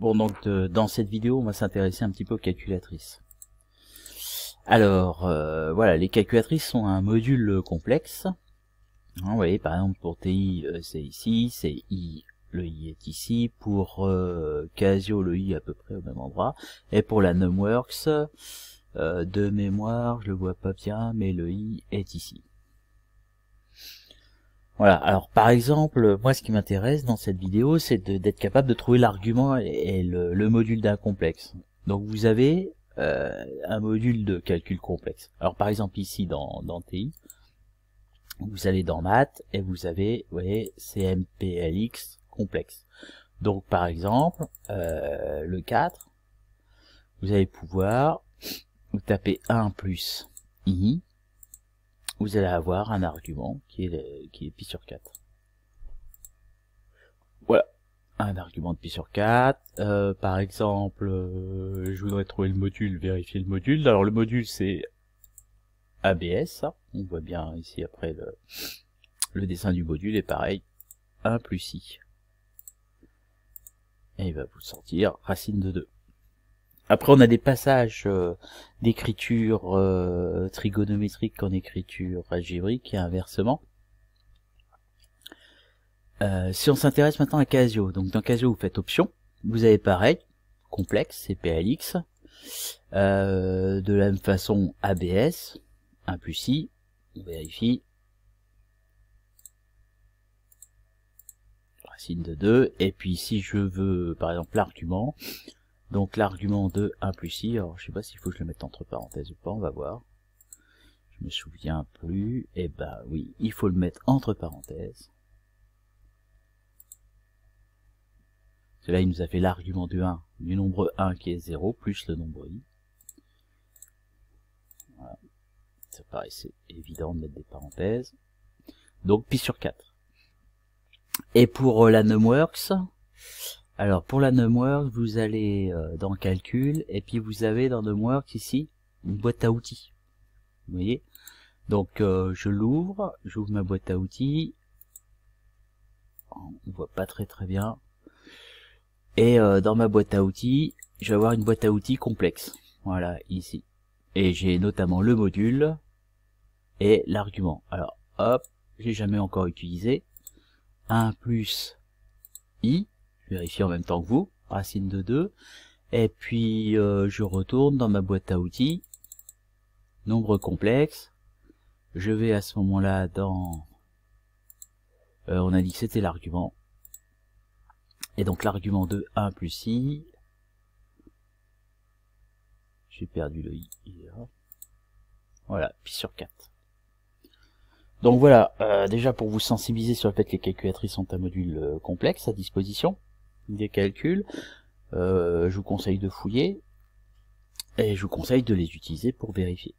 Bon, donc dans cette vidéo, on va s'intéresser un petit peu aux calculatrices. Alors, voilà, les calculatrices sont un module complexe. Vous voyez, par exemple, pour TI, c'est ici, c'est I, le I est ici. Pour Casio, le I est à peu près au même endroit. Et pour la Numworks, de mémoire, je le vois pas bien, mais le I est ici. Voilà, alors par exemple, moi ce qui m'intéresse dans cette vidéo, c'est d'être capable de trouver l'argument et le module d'un complexe. Donc vous avez un module de calcul complexe. Alors par exemple ici dans TI, vous allez dans Maths et vous avez, vous voyez, CMPLX complexe. Donc par exemple, le 4, vous allez pouvoir vous taper 1 plus I, vous allez avoir un argument qui est pi sur 4. Voilà, un argument de pi sur 4. Par exemple, je voudrais trouver le module, vérifier le module. Alors le module c'est ABS, ça. On voit bien ici après le dessin du module est pareil, 1 plus I. Et il va vous sortir racine de 2. Après, on a des passages d'écriture trigonométrique en écriture algébrique et inversement. Si on s'intéresse maintenant à Casio, donc dans Casio, vous faites option, vous avez pareil, complexe, CPLX, de la même façon ABS, 1 plus I, on vérifie, racine de 2, et puis si je veux, par exemple, l'argument, donc l'argument de 1 plus I, alors je sais pas s'il faut que je le mette entre parenthèses ou pas, on va voir. Je me souviens plus, et ben oui, il faut le mettre entre parenthèses. Là, il nous a fait l'argument du 1, du nombre 1 qui est 0, plus le nombre I. Voilà. Ça paraissait évident de mettre des parenthèses. Donc pi sur 4. Et pour la Numworks, alors pour la Numworks, vous allez dans calcul, et puis vous avez dans Numworks ici, une boîte à outils. Vous voyez? Donc je l'ouvre, j'ouvre ma boîte à outils. On voit pas très bien. Et dans ma boîte à outils, je vais avoir une boîte à outils complexe. Voilà, ici. Et j'ai notamment le module et l'argument. Alors, hop, j'ai jamais encore utilisé. 1 plus I, je vérifie en même temps que vous, racine de 2. Et puis, je retourne dans ma boîte à outils, nombre complexe. Je vais à ce moment-là dans... on a dit que c'était l'argument. Et donc l'argument de 1 plus I, j'ai perdu le I, voilà, pi sur 4. Donc voilà, déjà pour vous sensibiliser sur le fait que les calculatrices sont un module complexe à disposition, des calculs, je vous conseille de fouiller, et je vous conseille de les utiliser pour vérifier.